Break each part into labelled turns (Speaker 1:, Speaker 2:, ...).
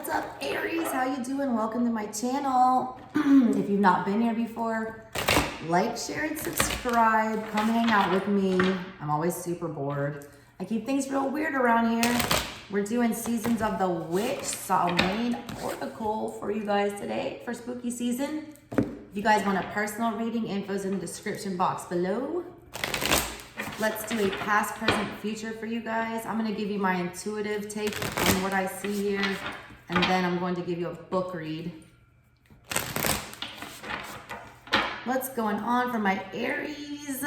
Speaker 1: What's up, Aries? How you doing? Welcome to my channel. If you've not been here before, like, share, and subscribe. Come hang out with me. I'm always super bored. I keep things real weird around here. We're doing Seasons of the Witch, so main oracle for you guys today for spooky season. If you guys want a personal reading, info's in the description box below. Let's do a past, present, future for you guys. I'm going to give you my intuitive take on what I see here, and then I'm going to give you a book read. What's going on for my Aries?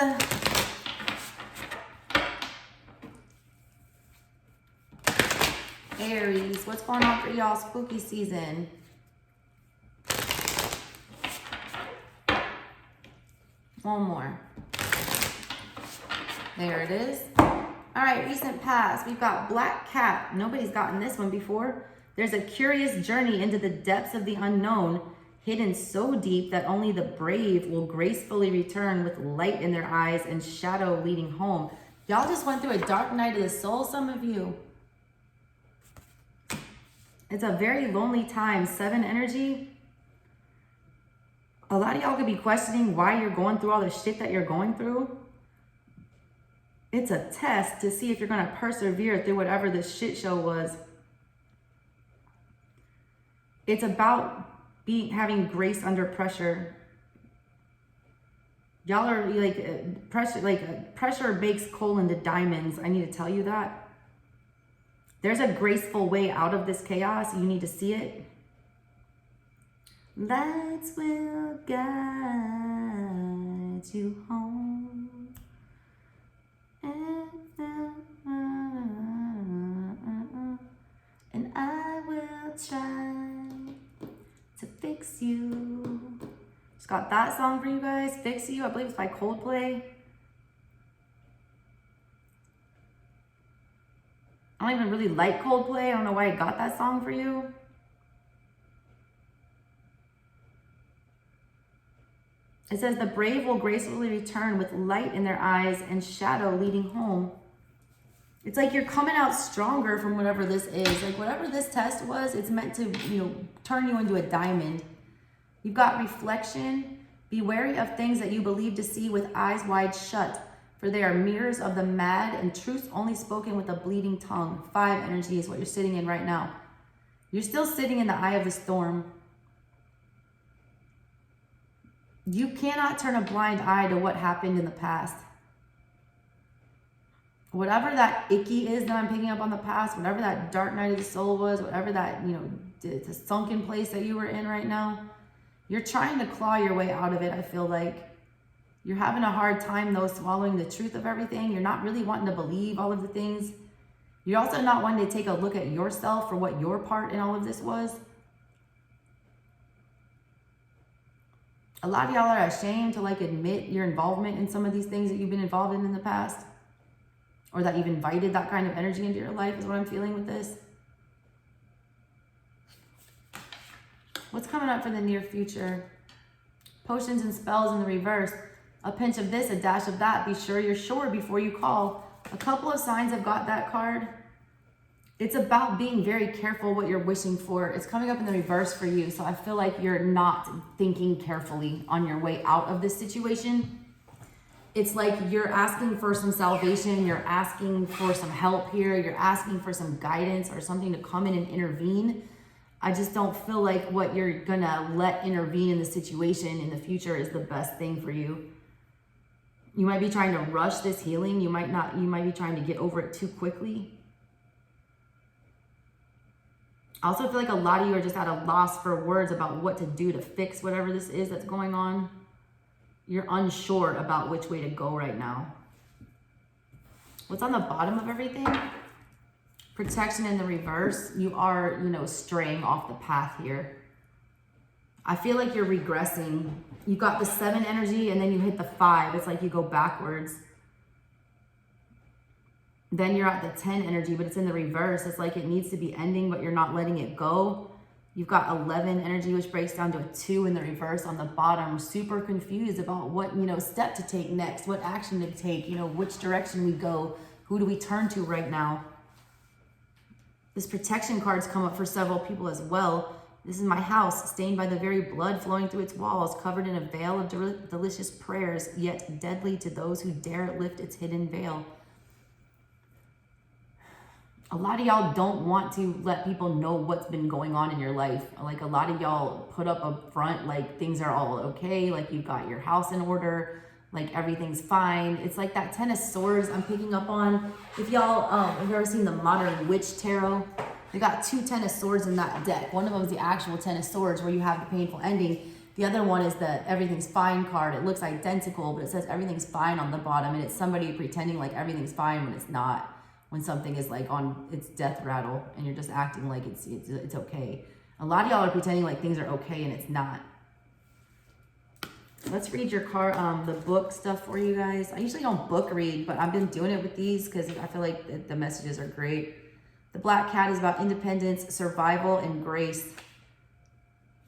Speaker 1: Aries, what's going on for y'all spooky season? One more. There it is. All right, recent past. We've got Black Cat. Nobody's gotten this one before. There's a curious journey into the depths of the unknown, hidden so deep that only the brave will gracefully return with light in their eyes and shadow leading home. Y'all just went through a dark night of the soul, some of you. It's a very lonely time. 7 energy. A lot of y'all could be questioning why you're going through all the shit that you're going through. It's a test to see if you're going to persevere through whatever this shit show was. It's about having grace under pressure. Y'all are like pressure bakes coal into diamonds. I need to tell you that. There's a graceful way out of this chaos. You need to see it. Lights will guide you home. And I will try to fix you. Just got that song for you guys. Fix You. I believe it's by Coldplay. I don't even really like Coldplay. I don't know why I got that song for you. It says, the brave will gracefully return with light in their eyes and shadow leading home. It's like you're coming out stronger from whatever this is. Like whatever this test was, it's meant to, turn you into a diamond. You've got reflection. Be wary of things that you believe to see with eyes wide shut, for they are mirrors of the mad and truths only spoken with a bleeding tongue. 5 energy is what you're sitting in right now. You're still sitting in the eye of the storm. You cannot turn a blind eye to what happened in the past. Whatever that icky is that I'm picking up on the past, whatever that dark night of the soul was, whatever that, the sunken place that you were in right now, you're trying to claw your way out of it, I feel like. You're having a hard time, though, swallowing the truth of everything. You're not really wanting to believe all of the things. You're also not wanting to take a look at yourself for what your part in all of this was. A lot of y'all are ashamed to admit your involvement in some of these things that you've been involved in the past, or that you've invited that kind of energy into your life is what I'm feeling with this. What's coming up for the near future? Potions and spells in the reverse. A pinch of this, a dash of that. Be sure you're sure before you call. A couple of signs have got that card. It's about being very careful what you're wishing for. It's coming up in the reverse for you. So I feel like you're not thinking carefully on your way out of this situation. It's like you're asking for some salvation. You're asking for some help here. You're asking for some guidance or something to come in and intervene. I just don't feel like what you're gonna let intervene in the situation in the future is the best thing for you. You might be trying to rush this healing. You might be trying to get over it too quickly. I also feel like a lot of you are just at a loss for words about what to do to fix whatever this is that's going on. You're unsure about which way to go right now. What's on the bottom of everything? Protection in the reverse. You are, straying off the path here. I feel like you're regressing. You got the 7 energy and then you hit the 5. It's like you go backwards. Then you're at the 10 energy, but it's in the reverse. It's like it needs to be ending, but you're not letting it go. You've got 11 energy, which breaks down to a 2 in the reverse on the bottom. Super confused about what, step to take next, what action to take, which direction we go, who do we turn to right now?
Speaker 2: This protection card's come up for several people as well. This is my house, stained by the very blood flowing through its walls, covered in a veil of delicious prayers, yet deadly to those who dare lift its hidden veil. A lot of y'all don't want to let people know what's been going on in your life. Like, a lot of y'all put up a front like things are all okay, like you've got your house in order, like everything's fine. It's like that Ten of Swords I'm picking up on. If y'all have you ever seen the Modern Witch Tarot, they got 2 Ten of Swords in that deck. One of them is the actual Ten of Swords where you have the painful ending. The other one is the everything's fine card. It looks identical, but it says everything's fine on the bottom, and it's somebody pretending like everything's fine when it's not. When something is like on its death rattle and you're just acting like it's okay. A lot of y'all are pretending like things are okay and it's not. Let's read your the book stuff for you guys. I usually don't book read, but I've been doing it with these because I feel like the messages are great. The Black Cat is about independence, survival, and grace.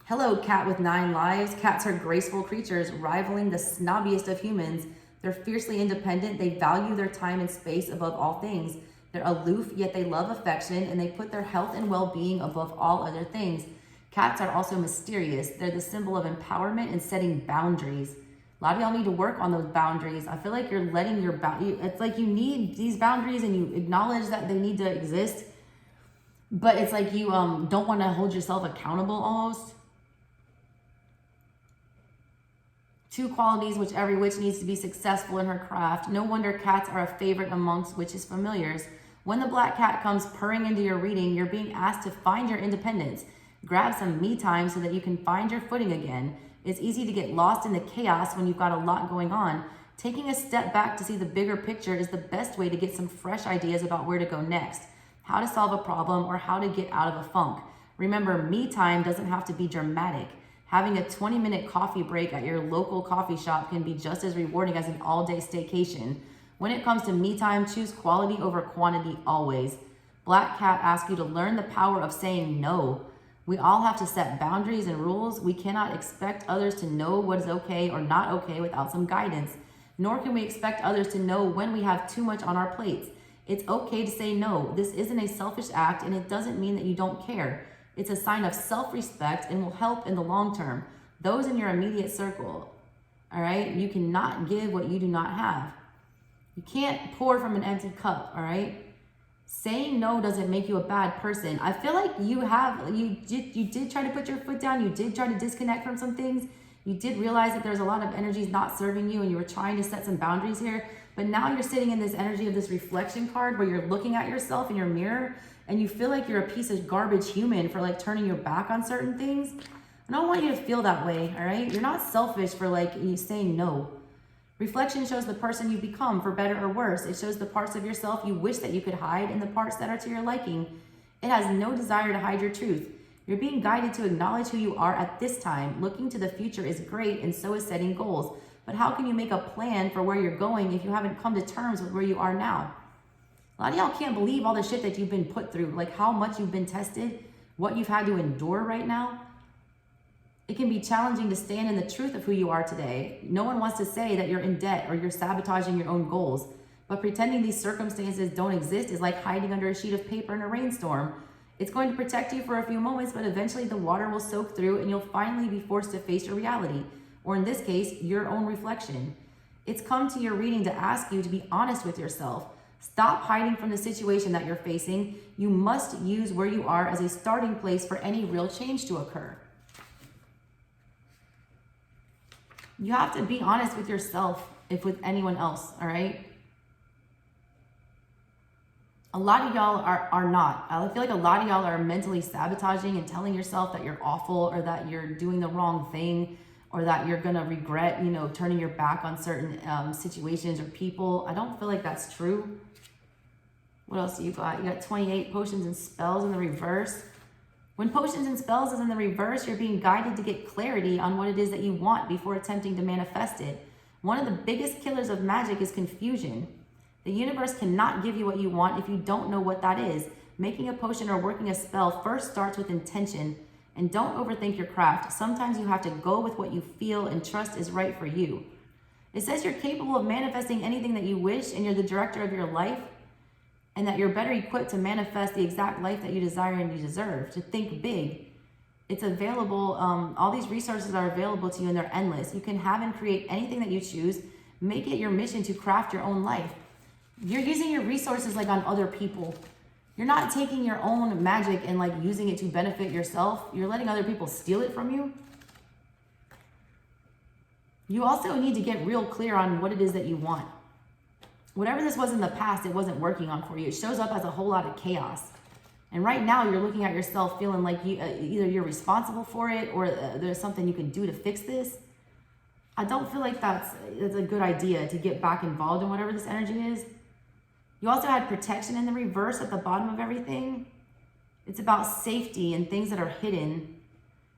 Speaker 2: Hello, cat with 9 lives. Cats are graceful creatures, rivaling the snobbiest of humans. They're fiercely independent. They value their time and space above all things. They're aloof, yet they love affection, and they put their health and well-being above all other things. Cats are also mysterious. They're the symbol of empowerment and setting boundaries. A lot of y'all need to work on those boundaries. I feel like you're letting your it's like you need these boundaries and you acknowledge that they need to exist, but it's like you don't want to hold yourself accountable almost. 2 qualities which every witch needs to be successful in her craft. No wonder cats are a favorite amongst witches' familiars. When the black cat comes purring into your reading, you're being asked to find your independence. Grab some me time so that you can find your footing again. It's easy to get lost in the chaos when you've got a lot going on. Taking a step back to see the bigger picture is the best way to get some fresh ideas about where to go next, how to solve a problem, or how to get out of a funk. Remember, me time doesn't have to be dramatic. Having a 20-minute coffee break at your local coffee shop can be just as rewarding as an all-day staycation. When it comes to me time, choose quality over quantity always. Black Cat asks you to learn the power of saying no. We all have to set boundaries and rules. We cannot expect others to know what is okay or not okay without some guidance. Nor can we expect others to know when we have too much on our plates. It's okay to say no. This isn't a selfish act, and it doesn't mean that you don't care. It's a sign of self-respect and will help in the long term. Those in your immediate circle, all right? You cannot give what you do not have. You can't pour from an empty cup, all right? Saying no doesn't make you a bad person. I feel like you did try to put your foot down. You did try to disconnect from some things. You did realize that there's a lot of energies not serving you, and you were trying to set some boundaries here. But now you're sitting in this energy of this reflection card where you're looking at yourself in your mirror and you feel like you're a piece of garbage human for like turning your back on certain things. I don't want you to feel that way, all right? You're not selfish for like you saying no. Reflection shows the person you become, for better or worse. It shows the parts of yourself you wish that you could hide and the parts that are to your liking. It has no desire to hide your truth. You're being guided to acknowledge who you are at this time. Looking to the future is great, and so is setting goals. But how can you make a plan for where you're going if you haven't come to terms with where you are now? A lot of y'all can't believe all the shit that you've been put through, like how much you've been tested, what you've had to endure right now. It can be challenging to stand in the truth of who you are today. No one wants to say that you're in debt or you're sabotaging your own goals, but pretending these circumstances don't exist is like hiding under a sheet of paper in a rainstorm. It's going to protect you for a few moments, but eventually the water will soak through and you'll finally be forced to face your reality, or in this case, your own reflection. It's come to your reading to ask you to be honest with yourself. Stop hiding from the situation that you're facing. You must use where you are as a starting place for any real change to occur. You have to be honest with yourself, if with anyone else, all right? A lot of y'all are not. I feel like a lot of y'all are mentally sabotaging and telling yourself that you're awful or that you're doing the wrong thing or that you're gonna regret, turning your back on certain situations or people. I don't feel like that's true. What else do you got? You got 28 potions and spells in the reverse. When potions and spells is in the reverse, you're being guided to get clarity on what it is that you want before attempting to manifest it. One of the biggest killers of magic is confusion. The universe cannot give you what you want if you don't know what that is. Making a potion or working a spell first starts with intention. And don't overthink your craft. Sometimes you have to go with what you feel and trust is right for you. It says you're capable of manifesting anything that you wish and you're the director of your life. and that you're better equipped to manifest the exact life that you desire and you deserve, to think big. It's available. All these resources are available to you, and they're endless. You can have and create anything that you choose. Make it your mission to craft your own life. You're using your resources like on other people. You're not taking your own magic and like using it to benefit yourself. You're letting other people steal it from you. You also need to get real clear on what it is that you want. Whatever this was in the past, it wasn't working on for you. It shows up as a whole lot of chaos. And right now you're looking at yourself feeling like either you're responsible for it or there's something you can do to fix this. I don't feel like that's a good idea to get back involved in whatever this energy is. You also had protection in the reverse at the bottom of everything. It's about safety and things that are hidden.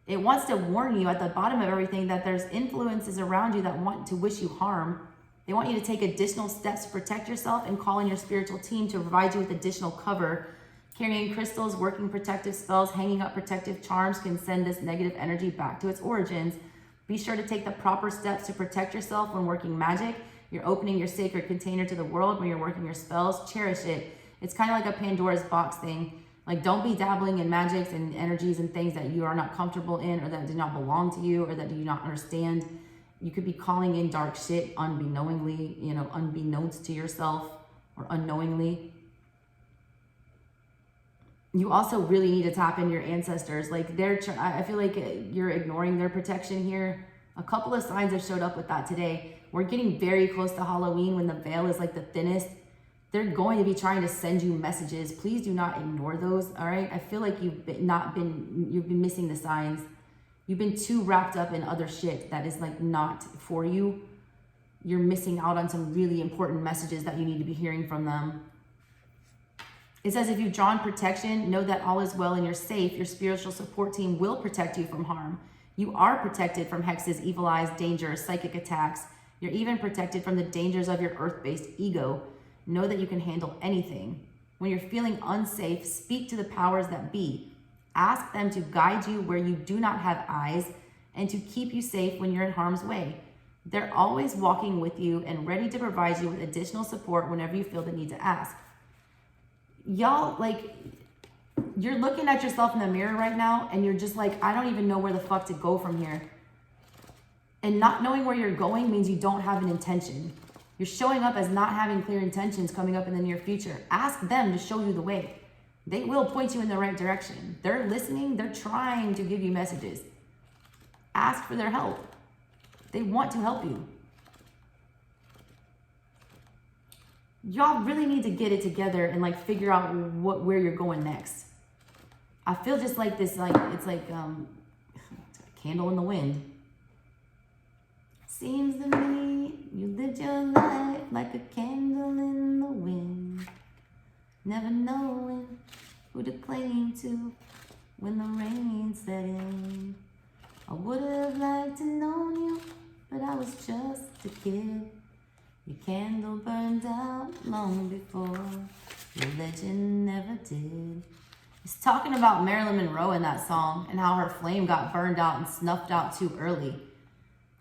Speaker 2: It wants to warn you at the bottom of everything that there's influences around you that want to wish you harm. They want you to take additional steps to protect yourself and call in your spiritual team to provide you with additional cover. Carrying crystals, working protective spells, hanging up protective charms can send this negative energy back to its origins. Be sure to take the proper steps to protect yourself when working magic. You're opening your sacred container to the world when you're working your spells. Cherish it. It's kind of like a Pandora's box thing. Like, don't be dabbling in magics and energies and things that you are not comfortable in or that do not belong to you or that do you not understand. You could be calling in dark shit unbeknowingly, unbeknownst to yourself or unknowingly. You also really need to tap into your ancestors. Like, I feel like you're ignoring their protection here. A couple of signs have showed up with that today. We're getting very close to Halloween when the veil is like the thinnest. They're going to be trying to send you messages. Please do not ignore those, all right? I feel like you've been missing the signs. You've been too wrapped up in other shit that is like not for you. You're missing out on some really important messages that you need to be hearing from them. It says if you've drawn protection, know that all is well and you're safe. Your spiritual support team will protect you from harm. You are protected from hexes, evil eyes, dangers, psychic attacks. You're even protected from the dangers of your earth-based ego. Know that you can handle anything. When you're feeling unsafe, speak to the powers that be. Ask them to guide you where you do not have eyes and to keep you safe when you're in harm's way. They're always walking with you and ready to provide you with additional support whenever you feel the need to ask. Y'all, like, you're looking at yourself in the mirror right now and you're just like, I don't even know where the fuck to go from here. And not knowing where you're going means you don't have an intention. You're showing up as not having clear intentions coming up in the near future. Ask them to show you the way. They will point you in the right direction. They're listening. They're trying to give you messages. Ask for their help. They want to help you. Y'all really need to get it together and like figure out where you're going next. I feel just like this, like it's like a candle in the wind. Seems to me you lived your life like a candle in the wind, never knowing who to cling to when the rain set in. I would have liked to know you, but I was just a kid. Your candle burned out long before your legend never did. It's talking about Marilyn Monroe in that song and how her flame got burned out and snuffed out too early.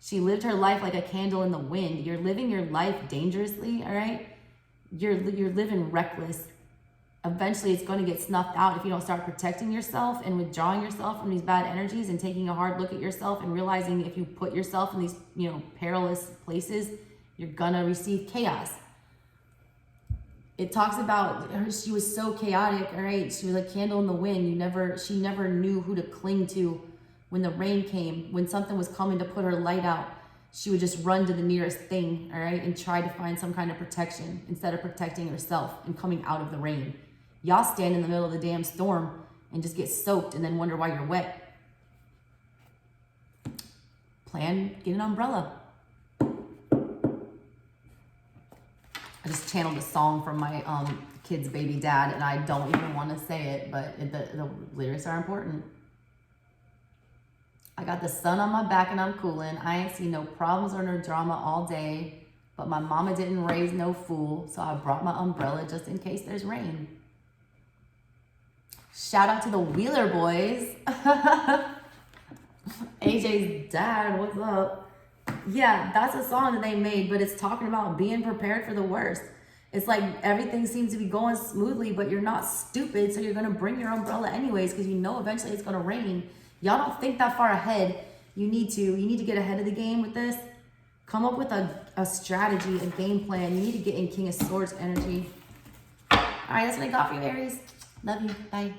Speaker 2: She lived her life like a candle in the wind. You're living your life dangerously, all right? You're living reckless. Eventually, it's going to get snuffed out if you don't start protecting yourself and withdrawing yourself from these bad energies and taking a hard look at yourself and realizing if you put yourself in these, perilous places, you're gonna receive chaos. It talks about her, she was so chaotic, all right? She was a candle in the wind. She never knew who to cling to when the rain came. When something was coming to put her light out, she would just run to the nearest thing, all right? And try to find some kind of protection instead of protecting herself and coming out of the rain. Y'all stand in the middle of the damn storm and just get soaked and then wonder why you're wet. Get an umbrella. I just channeled a song from my kid's baby dad, and I don't even want to say it, but the lyrics are important. I got the sun on my back and I'm cooling. I ain't seen no problems or no drama all day, but my mama didn't raise no fool, so I brought my umbrella just in case there's rain. Shout out to the Wheeler Boys. AJ's dad, what's up? Yeah, that's a song that they made, but it's talking about being prepared for the worst.
Speaker 1: It's like everything seems to be going smoothly, but you're not stupid, so you're gonna bring your umbrella anyways, because you know eventually it's gonna rain. Y'all don't think that far ahead. You need to get ahead of the game with this. Come up with a strategy, a game plan. You need to get in King of Swords energy. All right, that's what I got for you, Aries. Love you. Bye.